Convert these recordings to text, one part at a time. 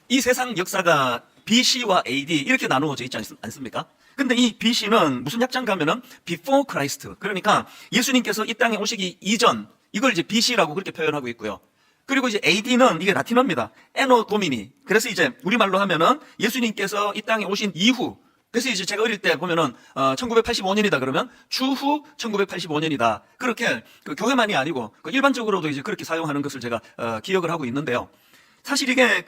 이 세상 역사가 BC와 AD 이렇게 나누어져 있지 않습니까? 근데 이 BC는 무슨 약자인가 하면은 Before Christ. 그러니까 예수님께서 이 땅에 오시기 이전, 이걸 이제 BC라고 그렇게 표현하고 있고요. 그리고 이제 AD는 이게 라틴어입니다. Anno Domini. 그래서 이제 우리말로 하면은 예수님께서 이 땅에 오신 이후. 그래서 이제 제가 어릴 때 보면은 1985년이다 그러면 추후 1985년이다. 그렇게 그 교회만이 아니고 그 일반적으로도 이제 그렇게 사용하는 것을 제가 기억을 하고 있는데요. 사실 이게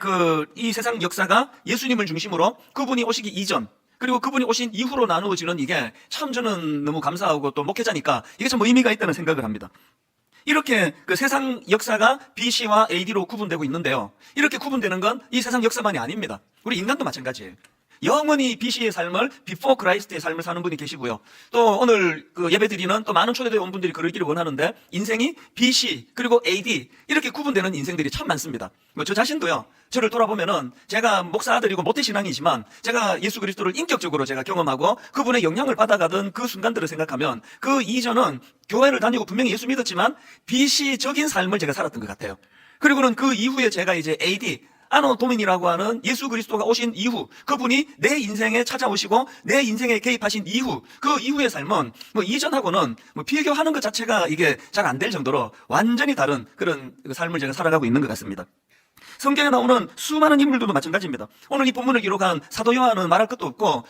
이 세상 역사가 예수님을 중심으로 그분이 오시기 이전 그리고 그분이 오신 이후로 나누어지는 이게 참 저는 너무 감사하고 또 목회자니까 이게 참 의미가 있다는 생각을 합니다. 이렇게 그 세상 역사가 BC와 AD로 구분되고 있는데요. 이렇게 구분되는 건 이 세상 역사만이 아닙니다. 우리 인간도 마찬가지예요. 영원히 BC의 삶을 Before Christ의 삶을 사는 분이 계시고요. 또 오늘 그 예배드리는 또 많은 초대교회 온 분들이 그러기를 원하는데 인생이 BC 그리고 AD 이렇게 구분되는 인생들이 참 많습니다. 저 자신도요. 저를 돌아보면은 제가 목사 아들이고 모태신앙이지만 제가 예수 그리스도를 인격적으로 제가 경험하고 그분의 영향을 받아가던 그 순간들을 생각하면 그 이전은 교회를 다니고 분명히 예수 믿었지만 BC적인 삶을 제가 살았던 것 같아요. 그리고는 그 이후에 제가 이제 AD 아노 도민이라고 하는 예수 그리스도가 오신 이후 그분이 내 인생에 찾아오시고 내 인생에 개입하신 이후 그 이후의 삶은 뭐 이전하고는 뭐 비교하는 것 자체가 이게 잘 안 될 정도로 완전히 다른 그런 삶을 제가 살아가고 있는 것 같습니다. 성경에 나오는 수많은 인물들도 마찬가지입니다. 오늘 이 본문을 기록한 사도 요한은 말할 것도 없고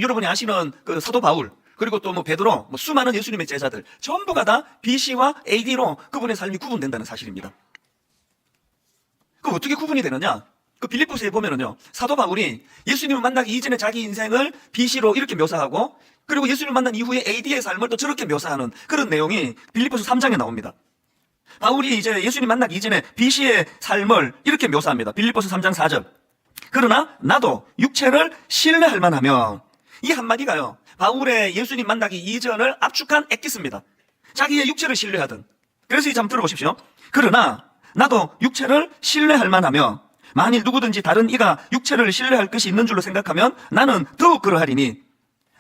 여러분이 아시는 그 사도 바울 그리고 또 뭐 베드로 수많은 예수님의 제자들 전부가 다 BC와 AD로 그분의 삶이 구분된다는 사실입니다. 그 어떻게 구분이 되느냐? 그 빌립보서에 보면은요, 사도 바울이 예수님을 만나기 이전에 자기 인생을 BC로 이렇게 묘사하고, 그리고 예수님을 만난 이후에 AD의 삶을 또 저렇게 묘사하는 그런 내용이 빌립보서 3장에 나옵니다. 바울이 이제 예수님 만나기 이전에 BC의 삶을 이렇게 묘사합니다. 빌립보서 3장 4절. 그러나 나도 육체를 신뢰할 만하면, 이 한마디가요, 바울의 예수님 만나기 이전을 압축한 엑기스입니다. 자기의 육체를 신뢰하던. 그래서 이제 한번 들어보십시오. 그러나 나도 육체를 신뢰할 만하며 만일 누구든지 다른 이가 육체를 신뢰할 것이 있는 줄로 생각하면 나는 더욱 그러하리니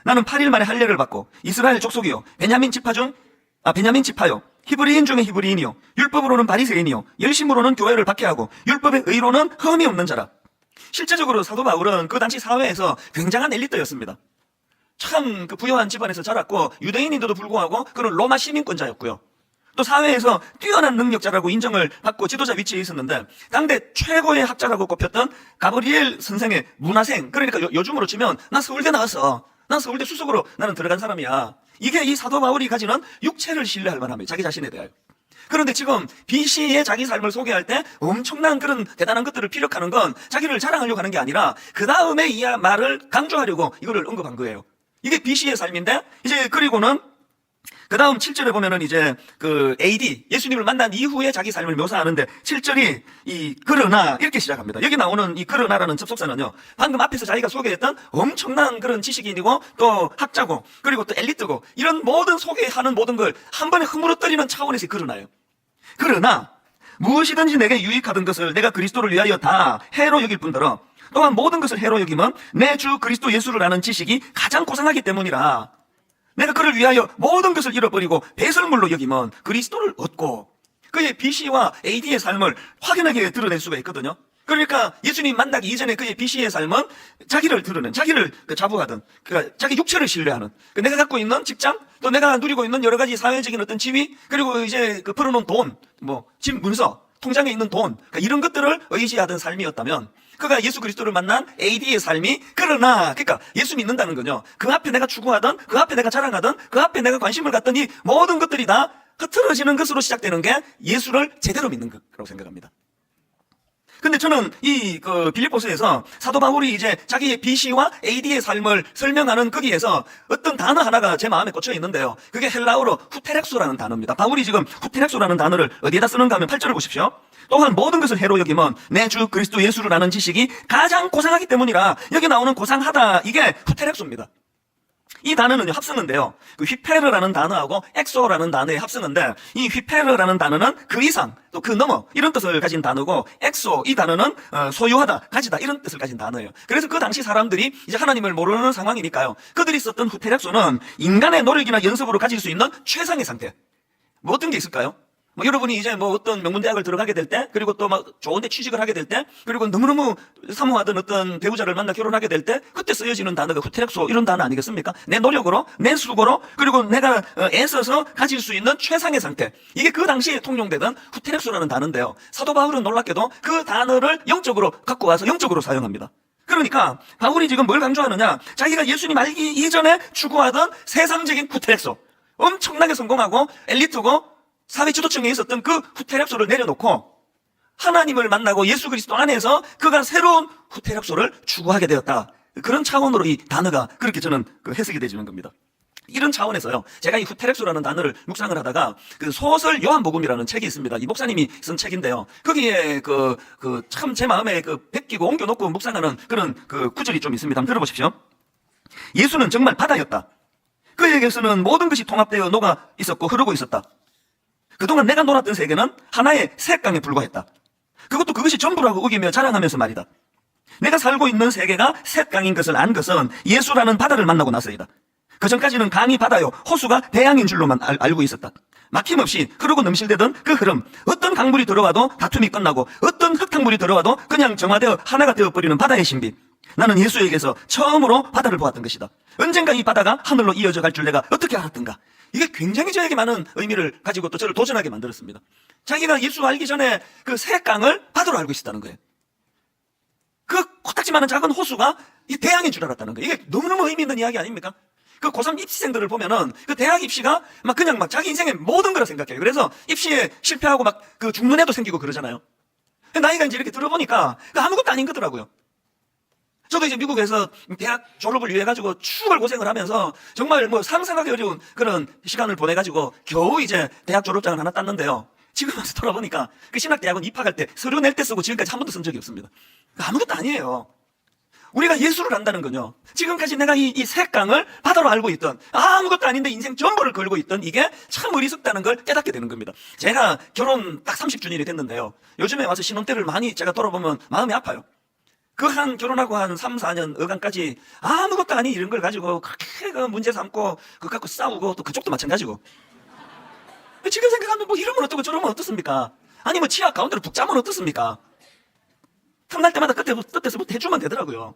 나는 8일 만에 할례를 받고 이스라엘 족속이요 베냐민 지파요 히브리인 중에 히브리인이요 율법으로는 바리새인이요 열심으로는 교회를 박해하고 율법의 의로는 흠이 없는 자라. 실제적으로 사도 바울은 그 당시 사회에서 굉장한 엘리트였습니다. 참 그 부유한 집안에서 자랐고 유대인인데도 불구하고 그는 로마 시민권자였고요. 또 사회에서 뛰어난 능력자라고 인정을 받고 지도자 위치에 있었는데 당대 최고의 학자라고 꼽혔던 가브리엘 선생의 문화생, 그러니까 요즘으로 치면 나 서울대 나왔어, 난 서울대 수석으로 나는 들어간 사람이야. 이게 이 사도 바울이 가지는 육체를 신뢰할 만함이에요. 자기 자신에 대하여. 그런데 지금 BC의 자기 삶을 소개할 때 엄청난 그런 대단한 것들을 피력하는 건 자기를 자랑하려고 하는 게 아니라 그 다음에 이 말을 강조하려고 이거를 언급한 거예요. 이게 BC의 삶인데 이제 그리고는 그 다음 7절에 보면은 이제 그 AD, 예수님을 만난 이후에 자기 삶을 묘사하는데 7절이 그러나 이렇게 시작합니다. 여기 나오는 이 그러나라는 접속사는요, 방금 앞에서 자기가 소개했던 엄청난 그런 지식인이고 또 학자고 그리고 또 엘리트고 이런 모든 소개하는 모든 걸 한 번에 흐물어뜨리는 차원에서 그러나요. 그러나 무엇이든지 내게 유익하던 것을 내가 그리스도를 위하여 다 해로 여길 뿐더러 또한 모든 것을 해로 여기면 내 주 그리스도 예수를 아는 지식이 가장 고상하기 때문이라. 내가 그를 위하여 모든 것을 잃어버리고 배설물로 여기면 그리스도를 얻고. 그의 BC와 AD의 삶을 확연하게 드러낼 수가 있거든요. 그러니까 예수님 만나기 이전에 그의 BC의 삶은 자기를 드러낸, 자기를 자부하던, 그러니까 자기 육체를 신뢰하는, 내가 갖고 있는 직장, 또 내가 누리고 있는 여러 가지 사회적인 어떤 지위, 그리고 이제 풀어놓은 돈, 집 문서, 통장에 있는 돈, 그러니까 이런 것들을 의지하던 삶이었다면 그가 예수 그리스도를 만난 AD의 삶이 그러니까 예수 믿는다는 건요, 그 앞에 내가 추구하던, 그 앞에 내가 자랑하던, 그 앞에 내가 관심을 갖던 이 모든 것들이 다 흐트러지는 것으로 시작되는 게 예수를 제대로 믿는 거라고 생각합니다. 근데 저는 빌립보서에서 사도 바울이 이제 자기의 BC와 AD의 삶을 설명하는 거기에서 어떤 단어 하나가 제 마음에 꽂혀 있는데요. 그게 헬라어로 후테렉소라는 단어입니다. 바울이 지금 후테렉소라는 단어를 어디에다 쓰는가 하면 8절을 보십시오. 또한 모든 것을 해로 여기면 내 주 그리스도 예수를 아는 지식이 가장 고상하기 때문이라. 여기 나오는 고상하다, 이게 후테렉소입니다. 이 단어는 합쓰는데요, 그 휘페르라는 단어하고 엑소라는 단어의 합쓰는데, 이 휘페르라는 단어는 그 이상 또 그 너머 이런 뜻을 가진 단어고, 엑소 이 단어는 소유하다, 가지다 이런 뜻을 가진 단어예요. 그래서 그 당시 사람들이 이제 하나님을 모르는 상황이니까요, 그들이 썼던 후테렉소는 인간의 노력이나 연습으로 가질 수 있는 최상의 상태. 뭐 어떤 게 있을까요? 뭐 여러분이 이제 뭐 어떤 명문대학을 들어가게 될 때, 그리고 또 막 좋은데 취직을 하게 될 때, 그리고 너무너무 사모하던 어떤 배우자를 만나 결혼하게 될 때, 그때 쓰여지는 단어가 후테렉소 이런 단어 아니겠습니까? 내 노력으로, 내 수고로, 그리고 내가 애써서 가질 수 있는 최상의 상태. 이게 그 당시에 통용되던 후테렉소라는 단어인데요. 사도 바울은 놀랍게도 그 단어를 영적으로 갖고 와서 영적으로 사용합니다. 그러니까 바울이 지금 뭘 강조하느냐? 자기가 예수님 알기 이전에 추구하던 세상적인 후테렉소, 엄청나게 성공하고 엘리트고 사회 지도층에 있었던 그 후테렉소를 내려놓고 하나님을 만나고 예수 그리스도 안에서 그가 새로운 후테렉소를 추구하게 되었다. 그런 차원으로 이 단어가 그렇게 저는 해석이 되지는 겁니다. 이런 차원에서요, 제가 이 후테렉소라는 단어를 묵상을 하다가 그 소설 요한복음이라는 책이 있습니다. 이 목사님이 쓴 책인데요. 거기에 참 제 마음에 베끼고 옮겨놓고 묵상하는 그런 구절이 좀 있습니다. 한번 들어보십시오. 예수는 정말 바다였다. 그에게서는 모든 것이 통합되어 녹아 있었고 흐르고 있었다. 그동안 내가 놀았던 세계는 하나의 색강에 불과했다. 그것도 그것이 전부라고 우기며 자랑하면서 말이다. 내가 살고 있는 세계가 색강인 것을 안 것은 예수라는 바다를 만나고 나서이다. 그전까지는 강이 바다요 호수가 대양인 줄로만 알고 있었다. 막힘없이 흐르고 넘실대던 그 흐름, 어떤 강물이 들어와도 다툼이 끝나고 어떤 흙탕물이 들어와도 그냥 정화되어 하나가 되어버리는 바다의 신비. 나는 예수에게서 처음으로 바다를 보았던 것이다. 언젠가 이 바다가 하늘로 이어져 갈 줄 내가 어떻게 알았던가. 이게 굉장히 저에게 많은 의미를 가지고 또 저를 도전하게 만들었습니다. 자기가 예수 알기 전에 그 새강을 바다로 알고 있었다는 거예요. 그 코딱지만한 작은 호수가 이 대양인 줄 알았다는 거예요. 이게 너무너무 의미 있는 이야기 아닙니까? 그 고3 입시생들을 보면은 그 대학 입시가 그냥 자기 인생의 모든 거라 생각해요. 그래서 입시에 실패하고 그 죽는 애도 생기고 그러잖아요. 나이가 이제 이렇게 들어보니까 아무것도 아닌 거더라고요. 저도 이제 미국에서 대학 졸업을 위해 가지고 추월 고생을 하면서 정말 상상하기 어려운 그런 시간을 보내 가지고 겨우 이제 대학 졸업장을 하나 땄는데요. 지금 와서 돌아보니까 그 신학대학원 입학할 때 서류 낼 때 쓰고 지금까지 한 번도 쓴 적이 없습니다. 아무것도 아니에요. 우리가 예수를 안다는 건요, 지금까지 내가 이 색강을 바다로 알고 있던, 아무것도 아닌데 인생 전부를 걸고 있던 이게 참 어리석다는 걸 깨닫게 되는 겁니다. 제가 결혼 딱 30주년이 됐는데요, 요즘에 와서 신혼 때를 많이 제가 돌아보면 마음이 아파요. 결혼하고 한 3, 4년 어간까지 아무것도 아닌 이런 걸 가지고 그렇게 문제 삼고 그거 갖고 싸우고 또 그쪽도 마찬가지고. 지금 생각하면 이러면 어떻고 저러면 어떻습니까? 아니 치아 가운데로 북 짜면 어떻습니까? 틈날 때마다 끝에서부터 해주면 되더라고요.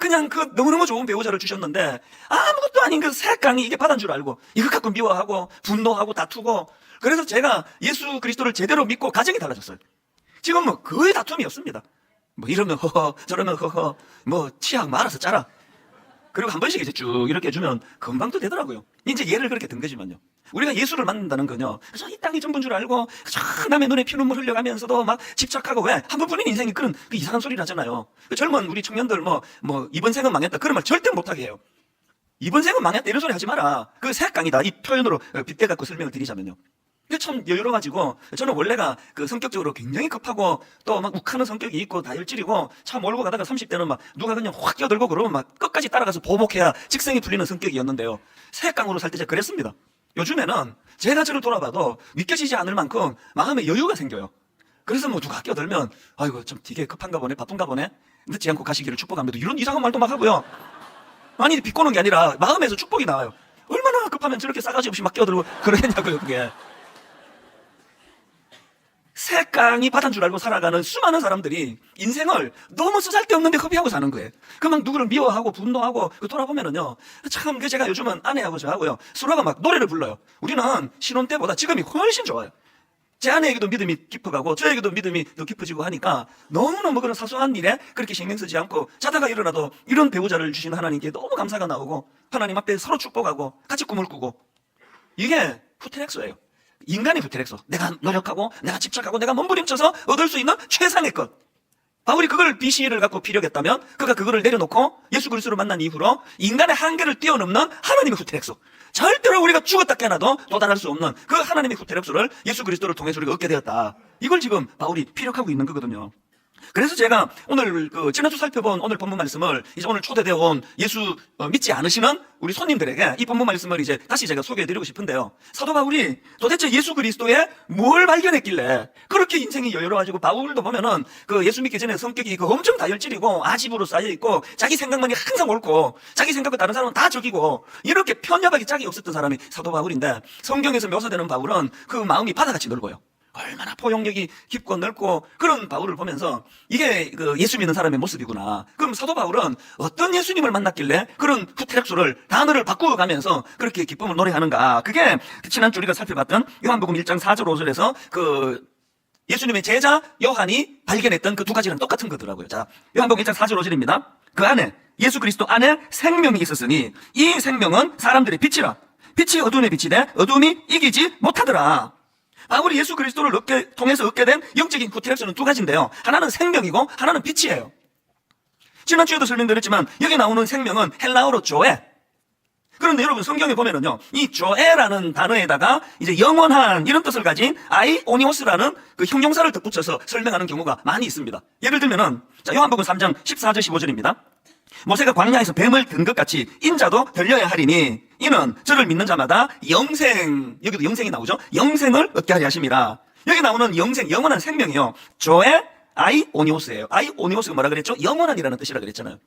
그냥 너무너무 좋은 배우자를 주셨는데 아무것도 아닌 그 색강이 이게 바다인 줄 알고 이거 갖고 미워하고 분노하고 다투고, 그래서 제가 예수 그리스도를 제대로 믿고 가정이 달라졌어요. 지금 거의 다툼이 없습니다. 이러면 허허 저러면 허허 치약 말아서 짜라. 그리고 한 번씩 이제 쭉 이렇게 해주면 금방 또 되더라고요. 이제 예를 그렇게 든 거지만요, 우리가 예수를 만난다는 건요, 그래서 이 땅이 전부인 줄 알고 남의 눈에 피눈물 흘려가면서도 막 집착하고, 왜 한 번뿐인 인생이 그런 이상한 소리를 하잖아요. 젊은 우리 청년들 이번 생은 망했다 그런 말 절대 못하게 해요. 이번 생은 망했다 이런 소리 하지 마라. 그 색강이다 이 표현으로 빗대 갖고 설명을 드리자면요, 이게 참 여유로워가지고, 저는 원래가 성격적으로 굉장히 급하고 또 욱하는 성격이 있고 다혈질이고 차 몰고 가다가 30대는 누가 그냥 확 끼어들고 그러면 끝까지 따라가서 보복해야 직성이 풀리는 성격이었는데요, 새강으로 살 때 제가 그랬습니다. 요즘에는 제가 저를 돌아봐도 믿겨지지 않을 만큼 마음에 여유가 생겨요. 그래서 누가 끼어들면 아이고 좀 되게 급한가 보네, 바쁜가 보네, 늦지 않고 가시기를 축복합니다, 이런 이상한 말도 막 하고요. 아니 비꼬는 게 아니라 마음에서 축복이 나와요. 얼마나 급하면 저렇게 싸가지 없이 막 끼어들고 그러겠냐고요. 그게 색강이 바다인 줄 알고 살아가는 수많은 사람들이 인생을 너무 쓰잘데없는데 허비하고 사는 거예요. 누구를 미워하고 분노하고 돌아보면은요, 참 제가 요즘은 아내하고 저하고요 서로가 노래를 불러요. 우리는 신혼 때보다 지금이 훨씬 좋아요. 제 아내에게도 믿음이 깊어가고 저에게도 믿음이 더 깊어지고 하니까 너무너무 그런 사소한 일에 그렇게 신경 쓰지 않고 자다가 일어나도 이런 배우자를 주신 하나님께 너무 감사가 나오고 하나님 앞에 서로 축복하고 같이 꿈을 꾸고, 이게 후테렉소예요. 인간의 후테렉소. 내가 노력하고 내가 집착하고 내가 몸부림쳐서 얻을 수 있는 최상의 것. 바울이 그걸 BC를 갖고 피력했다면 그가 그거를 내려놓고 예수 그리스도를 만난 이후로 인간의 한계를 뛰어넘는 하나님의 후테렉소, 절대로 우리가 죽었다 깨어나도 도달할 수 없는 그 하나님의 후테렉소를 예수 그리스도를 통해서 우리가 얻게 되었다. 이걸 지금 바울이 피력하고 있는 거거든요. 그래서 제가 오늘 지난주 살펴본 오늘 본문 말씀을 이제 오늘 초대되어 온 예수 믿지 않으시는 우리 손님들에게 이 본문 말씀을 이제 다시 제가 소개해드리고 싶은데요. 사도 바울이 도대체 예수 그리스도에 뭘 발견했길래 그렇게 인생이 여유로워지고, 바울도 보면은 예수 믿기 전에 성격이 엄청 다혈질이고 아집으로 쌓여있고 자기 생각만이 항상 옳고 자기 생각과 다른 사람은 다 적이고 이렇게 편협하게 짝이 없었던 사람이 사도 바울인데, 성경에서 묘사되는 바울은 그 마음이 바다같이 넓어요. 얼마나 포용력이 깊고 넓고 그런 바울을 보면서 이게 예수 믿는 사람의 모습이구나. 그럼 사도 바울은 어떤 예수님을 만났길래 그런 후퇴락소를 단어를 바꾸어가면서 그렇게 기쁨을 노래하는가. 그게 지난주 우리가 살펴봤던 요한복음 1장 4절 5절에서 예수님의 제자 요한이 발견했던 그 두 가지랑 똑같은 거더라고요. 자, 요한복음 1장 4절 5절입니다. 그 안에, 예수 그리스도 안에 생명이 있었으니 이 생명은 사람들의 빛이라. 빛이 어둠의 빛이 돼 어둠이 이기지 못하더라. 바울이 예수 그리스도를 통해서 얻게 된 영적인 후퇴락소는 두 가지인데요. 하나는 생명이고 하나는 빛이에요. 지난주에도 설명드렸지만 여기 나오는 생명은 헬라어로 조에. 그런데 여러분 성경에 보면은요, 이 조에라는 단어에다가 이제 영원한 이런 뜻을 가진 아이오니오스라는 그 형용사를 덧붙여서 설명하는 경우가 많이 있습니다. 예를 들면은 자, 요한복음 3장 14절 15절입니다. 모세가 광야에서 뱀을 든 것 같이 인자도 들려야 하리니 이는 저를 믿는 자마다 영생, 여기도 영생이 나오죠. 영생을 얻게 하리 하심이라. 여기 나오는 영생, 영원한 생명이요, 조에 아이오니오스예요. 아이오니오스가 뭐라 그랬죠? 영원한이라는 뜻이라 그랬잖아요.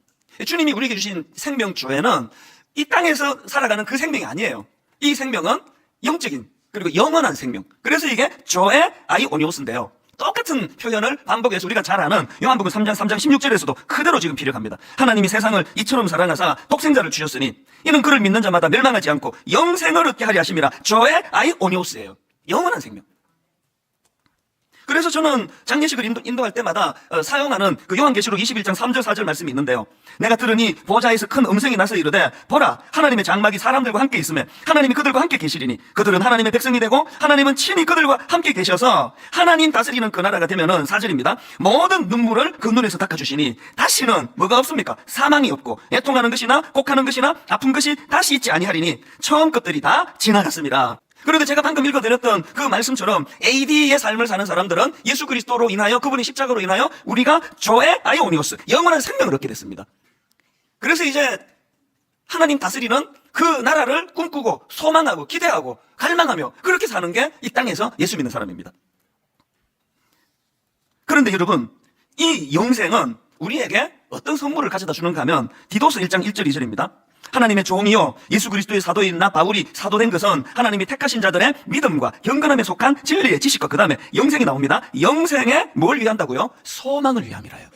주님이 우리에게 주신 생명 조에는 이 땅에서 살아가는 그 생명이 아니에요. 이 생명은 영적인 그리고 영원한 생명. 그래서 이게 조에 아이오니오스인데요. 똑같은 표현을 반복해서 우리가 잘 아는 요한복음 3장 16절에서도 그대로 지금 피력합니다. 하나님이 세상을 이처럼 사랑하사 독생자를 주셨으니 이는 그를 믿는 자마다 멸망하지 않고 영생을 얻게 하리 하심이라. 조에 아이오니오스예요. 영원한 생명. 그래서 저는 장례식을 인도할 때마다 사용하는 그 요한계시록 21장 3절 4절 말씀이 있는데요. 내가 들으니 보좌에서 큰 음성이 나서 이르되 보라, 하나님의 장막이 사람들과 함께 있으며 하나님이 그들과 함께 계시리니 그들은 하나님의 백성이 되고 하나님은 친히 그들과 함께 계셔서 하나님 다스리는 그 나라가 되면은 4절입니다. 모든 눈물을 그 눈에서 닦아주시니 다시는 뭐가 없습니까? 사망이 없고 애통하는 것이나 곡하는 것이나 아픈 것이 다시 있지 아니하리니 처음 것들이 다 지나갔습니다. 그런데 제가 방금 읽어드렸던 그 말씀처럼 AD의 삶을 사는 사람들은 예수 그리스도로 인하여, 그분이 십자가로 인하여 우리가 조에 아이오니오스, 영원한 생명을 얻게 됐습니다. 그래서 이제 하나님 다스리는 그 나라를 꿈꾸고 소망하고 기대하고 갈망하며 그렇게 사는 게 이 땅에서 예수 믿는 사람입니다. 그런데 여러분, 이 영생은 우리에게 어떤 선물을 가져다 주는가 하면 디도서 1장 1절 2절입니다. 하나님의 종이요 예수 그리스도의 사도인 나 바울이 사도된 것은 하나님이 택하신 자들의 믿음과 경건함에 속한 진리의 지식과 그 다음에 영생이 나옵니다. 영생에 뭘 위한다고요? 소망을 위함이라요.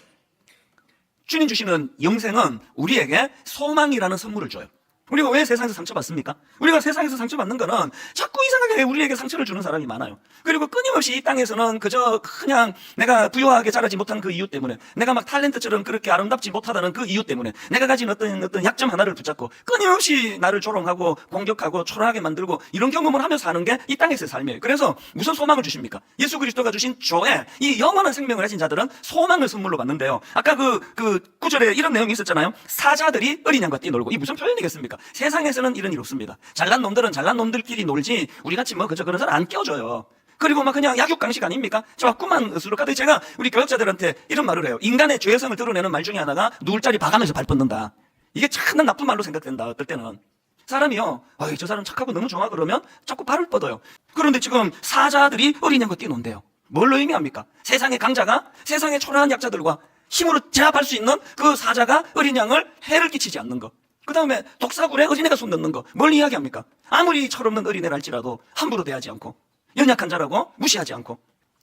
주님 주시는 영생은 우리에게 소망이라는 선물을 줘요. 우리가 왜 세상에서 상처받습니까? 우리가 세상에서 상처받는 거는 자꾸 이상하게 우리에게 상처를 주는 사람이 많아요. 그리고 끊임없이 이 땅에서는 그저 그냥 내가 부유하게 자라지 못한 그 이유 때문에, 내가 막 탤런트처럼 그렇게 아름답지 못하다는 그 이유 때문에, 내가 가진 어떤 약점 하나를 붙잡고 끊임없이 나를 조롱하고 공격하고 초라하게 만들고 이런 경험을 하면서 사는 게 이 땅에서의 삶이에요. 그래서 무슨 소망을 주십니까? 예수 그리스도가 주신 조에, 이 영원한 생명을 가진 자들은 소망을 선물로 받는데요. 아까 그 구절에 이런 내용이 있었잖아요. 사자들이 어린 양과 뛰놀고. 이 무슨 표현이겠습니까? 세상에서는 이런 일 없습니다. 잘난 놈들은 잘난 놈들끼리 놀지 우리같이 뭐 그저 그런 사람 안 껴줘요. 그리고 막 그냥 약육강식 아닙니까? 자꾸만 수룩하듯 제가 우리 교역자들한테 이런 말을 해요. 인간의 죄성을 드러내는 말 중에 하나가 누울 자리 봐가면서 발 뻗는다. 이게 참 나쁜 말로 생각된다. 어떨 때는 사람이요, 저 사람 착하고 너무 좋아 그러면 자꾸 발을 뻗어요. 그런데 지금 사자들이 어린 양과 뛰논대요. 뭘로 의미합니까? 세상의 강자가 세상의 초라한 약자들과 힘으로 제압할 수 있는 그 사자가 어린 양을 해를 끼치지 않는 것. 그 다음에 독사굴에 어린애가 손 넣는 거. 뭘 이야기합니까? 아무리 철없는 어린애랄지라도 함부로 대하지 않고, 연약한 자라고 무시하지 않고,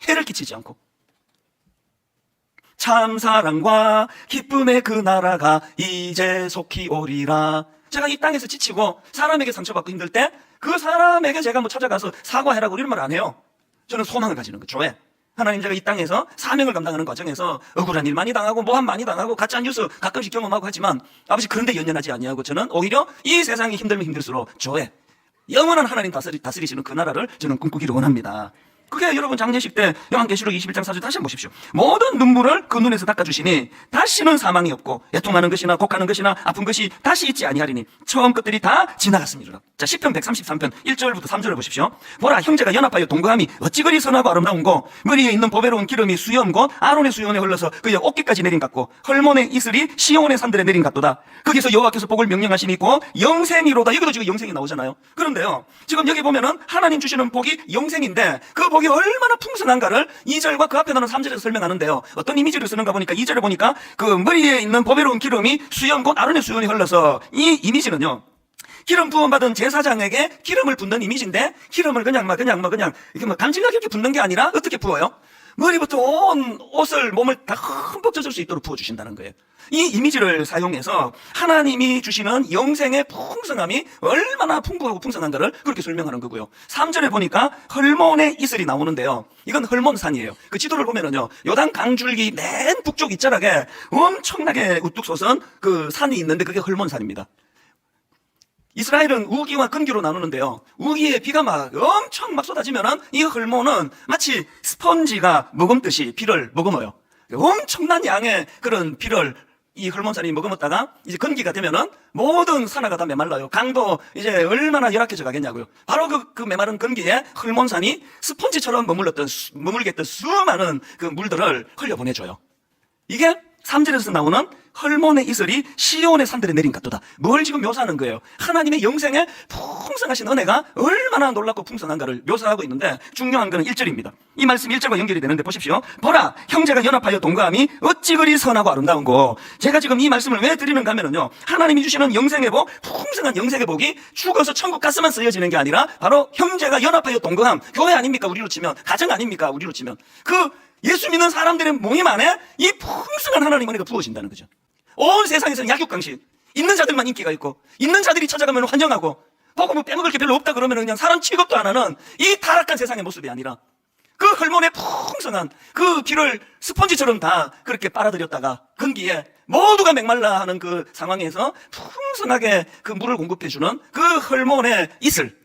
해를 끼치지 않고. 참 사랑과 기쁨의 그 나라가 이제 속히 오리라. 제가 이 땅에서 지치고 사람에게 상처받고 힘들 때 그 사람에게 제가 뭐 찾아가서 사과해라고 이런 말 안 해요. 저는 소망을 가지는 거죠. 왜? 하나님, 제가 이 땅에서 사명을 감당하는 과정에서 억울한 일 많이 당하고 모함 많이 당하고 가짜뉴스 가끔씩 경험하고 하지만 아버지, 그런데 연연하지 아니하고 저는 오히려 이 세상이 힘들면 힘들수록 저의 영원한 하나님 다스리시는 그 나라를 저는 꿈꾸기를 원합니다. 그게 여러분 장례식 때 요한계시록 21장 4절 다시 한번 보십시오. 모든 눈물을 그 눈에서 닦아주시니 다시는 사망이 없고 애통하는 것이나 곡하는 것이나 아픈 것이 다시 있지 아니하리니 처음 것들이 다 지나갔음이로라. 자, 시편 133편 1절부터 3절을 보십시오. 보라, 형제가 연합하여 동거함이 어찌 그리 선하고 아름다운고, 머리에 있는 보배로운 기름이 수염 곧 아론의 수염에 흘러서 그의 어깨까지 내린 같고, 헐몬의 이슬이 시온의 산들에 내린 같도다. 거기서 여호와께서 복을 명령하심이 있고 영생이로다. 이것도 지금 영생이 나오잖아요. 그런데요, 지금 여기 보면은 하나님 주시는 복이 영생인데 그 복이 얼마나 풍성한가를 2절과 그 앞에 나오는 3절에서 설명하는데요. 어떤 이미지를 쓰는가 보니까 2절에 보니까 그 머리에 있는 보배로운 기름이 수염 곧 아론의 수염이 흘러서, 이 이미지는요, 기름 부음받은 제사장에게 기름을 붓는 이미지인데, 기름을 그냥 이렇게 감질나게 이렇게 붓는 게 아니라 어떻게 부어요? 머리부터 온 옷을, 몸을 다 흠뻑 젖을 수 있도록 부어주신다는 거예요. 이 이미지를 사용해서 하나님이 주시는 영생의 풍성함이 얼마나 풍부하고 풍성한가를 그렇게 설명하는 거고요. 3절에 보니까 헐몬의 이슬이 나오는데요, 이건 헐몬산이에요. 그 지도를 보면은요, 요단 강줄기 맨 북쪽 잇자락에 엄청나게 우뚝 솟은 그 산이 있는데 그게 헐몬산입니다. 이스라엘은 우기와 근기로 나누는데요, 우기에 비가 엄청 쏟아지면은 이 헐몬은 마치 스펀지가 머금듯이 비를 머금어요. 엄청난 양의 그런 비를 이 헐몬산이 머금었다가 이제 근기가 되면은 모든 산하가 다 메말라요. 강도 이제 얼마나 열악해져 가겠냐고요. 바로 그 메마른 근기에 헐몬산이 스펀지처럼 머물게 했던 수많은 그 물들을 흘려보내줘요. 이게 3절에서 나오는 헐몬의 이슬이 시온의 산들에 내린 같도다. 뭘 지금 묘사하는 거예요? 하나님의 영생의 풍성하신 은혜가 얼마나 놀랍고 풍성한가를 묘사하고 있는데, 중요한 것은 1절입니다. 이 말씀 1절과 연결이 되는데 보십시오. 보라, 형제가 연합하여 동거함이 어찌 그리 선하고 아름다운고. 제가 지금 이 말씀을 왜 드리는가 하면요, 하나님이 주시는 영생의 복, 풍성한 영생의 복이 죽어서 천국 가서만 쓰여지는 게 아니라 바로 형제가 연합하여 동거함, 교회 아닙니까? 우리로 치면 가정 아닙니까? 우리로 치면 그 예수 믿는 사람들의 모임 안에 이 풍성한 하나님 은혜가 부어진다는 거죠. 온 세상에서는 약육강식, 있는 자들만 인기가 있고, 있는 자들이 찾아가면 환영하고, 보고 빼먹을 게 별로 없다 그러면 그냥 사람 취급도 안 하는 이 타락한 세상의 모습이 아니라, 그 헐몬의 풍성한 그 비를 스펀지처럼 다 그렇게 빨아들였다가 근기에 모두가 메말라 하는 그 상황에서 풍성하게 그 물을 공급해주는 그 헐몬의 이슬,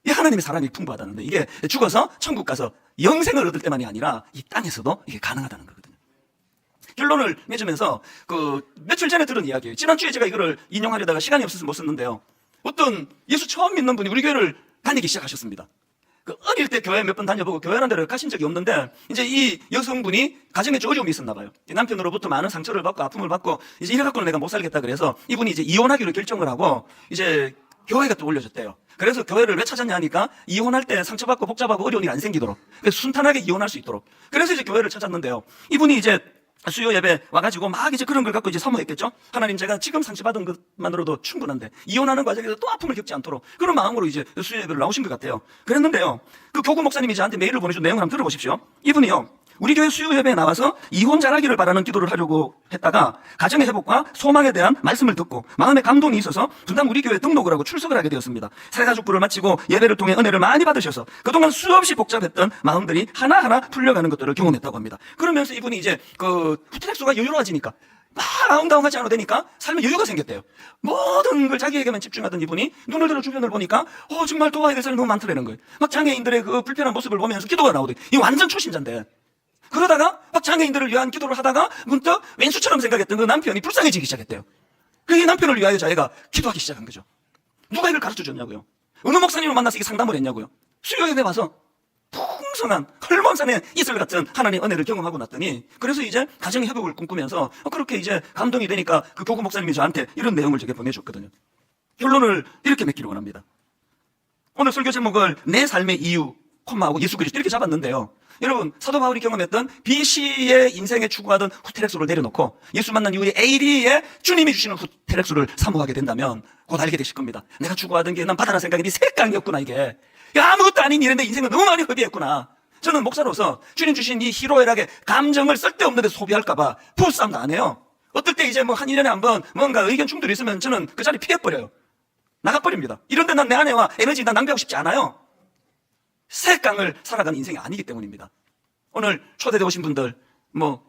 이 하나님의 사랑이 풍부하다는데, 이게 죽어서 천국 가서 영생을 얻을 때만이 아니라 이 땅에서도 이게 가능하다는 거거든요. 결론을 맺으면서 며칠 전에 들은 이야기예요. 지난주에 제가 이거를 인용하려다가 시간이 없어서 못 썼는데요, 어떤 예수 처음 믿는 분이 우리 교회를 다니기 시작하셨습니다. 어릴 때 교회 몇 번 다녀보고 교회라는 데를 가신 적이 없는데, 이제 이 여성분이 가정에 좀 어려움이 있었나 봐요. 남편으로부터 많은 상처를 받고 아픔을 받고, 이제 이래 갖고는 내가 못 살겠다 그래서 이분이 이제 이혼하기로 결정을 하고 이제 교회가 또 올려졌대요. 그래서 교회를 왜 찾았냐 하니까 이혼할 때 상처받고 복잡하고 어려운 일이 안 생기도록, 순탄하게 이혼할 수 있도록, 그래서 이제 교회를 찾았는데요, 이분이 이제 수요 예배 와가지고 막 이제 그런 걸 갖고 이제 사모했겠죠. 하나님, 제가 지금 상처받은 것만으로도 충분한데 이혼하는 과정에서 또 아픔을 겪지 않도록, 그런 마음으로 이제 수요 예배를 나오신 것 같아요. 그랬는데요, 그 교구 목사님이 저한테 메일을 보내준 내용을 한번 들어보십시오. 이분이요, 우리 교회 수요 예배에 나와서 이혼 잘하기를 바라는 기도를 하려고 했다가 가정의 회복과 소망에 대한 말씀을 듣고 마음에 감동이 있어서 분당 우리 교회에 등록을 하고 출석을 하게 되었습니다. 새가족부를 마치고 예배를 통해 은혜를 많이 받으셔서 그동안 수없이 복잡했던 마음들이 하나하나 풀려가는 것들을 경험했다고 합니다. 그러면서 이분이 이제 후퇴렉수가 여유로워지니까, 막 아웅다웅하지 않아도 되니까 삶에 여유가 생겼대요. 모든 걸 자기에게만 집중하던 이분이 눈을 들어 주변을 보니까 정말 도와야 될 사람이 너무 많더라는 거예요. 막 장애인들의 그 불편한 모습을 보면서 기도가 나오더니, 이 완전 초신자인데, 그러다가 막 장애인들을 위한 기도를 하다가 문득 왼수처럼 생각했던 그 남편이 불쌍해지기 시작했대요. 그 남편을 위하여 자기가 기도하기 시작한 거죠. 누가 이걸 가르쳐 줬냐고요? 어느 목사님을 만나서 이게 상담을 했냐고요? 수요 예배 와서 풍성한 헐몬산의 이슬 같은 하나님의 은혜를 경험하고 났더니, 그래서 이제 가정의 회복을 꿈꾸면서 그렇게 이제 감동이 되니까 그 교구 목사님이 저한테 이런 내용을 제게 보내줬거든요. 결론을 이렇게 맺기를 원합니다. 오늘 설교 제목을 내 삶의 이유, 콤마하고 예수 그리스도 이렇게 잡았는데요, 여러분, 사도 바울이 경험했던 BC의 인생에 추구하던 후테렉소를 내려놓고 예수 만난 이후에 AD에 주님이 주시는 후테렉소를 사모하게 된다면 곧 알게 되실 겁니다. 내가 추구하던 게 난 바다라 생각이 색강이었구나. 이게 아무것도 아닌 일인데 인생을 너무 많이 허비했구나. 저는 목사로서 주님 주신 이 희로애락의 감정을 쓸데없는 데 소비할까 봐 부부싸움도 안 해요. 어떨 때 이제 한 1년에 한 번 뭔가 의견 충돌이 있으면 저는 그 자리 피해버려요. 나가버립니다. 이런데 난 내 아내와 에너지 난 낭비하고 싶지 않아요. 새강을 살아가는 인생이 아니기 때문입니다. 오늘 초대되어 오신 분들,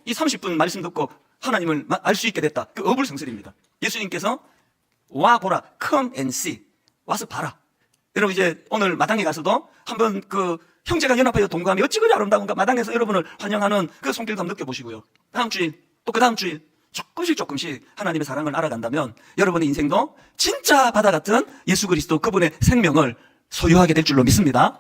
이 30분 말씀 듣고 하나님을 알 수 있게 됐다. 그 어불성설입니다. 예수님께서 와 보라, come and see, 와서 봐라. 여러분 이제 오늘 마당에 가서도 한번 그 형제가 연합하여 동거함이 어찌 그리 아름다운가 마당에서 여러분을 환영하는 그 손길도 한번 느껴보시고요. 다음 주일 또 그 다음 주일 조금씩 하나님의 사랑을 알아간다면 여러분의 인생도 진짜 바다 같은 예수 그리스도 그분의 생명을 소유하게 될 줄로 믿습니다.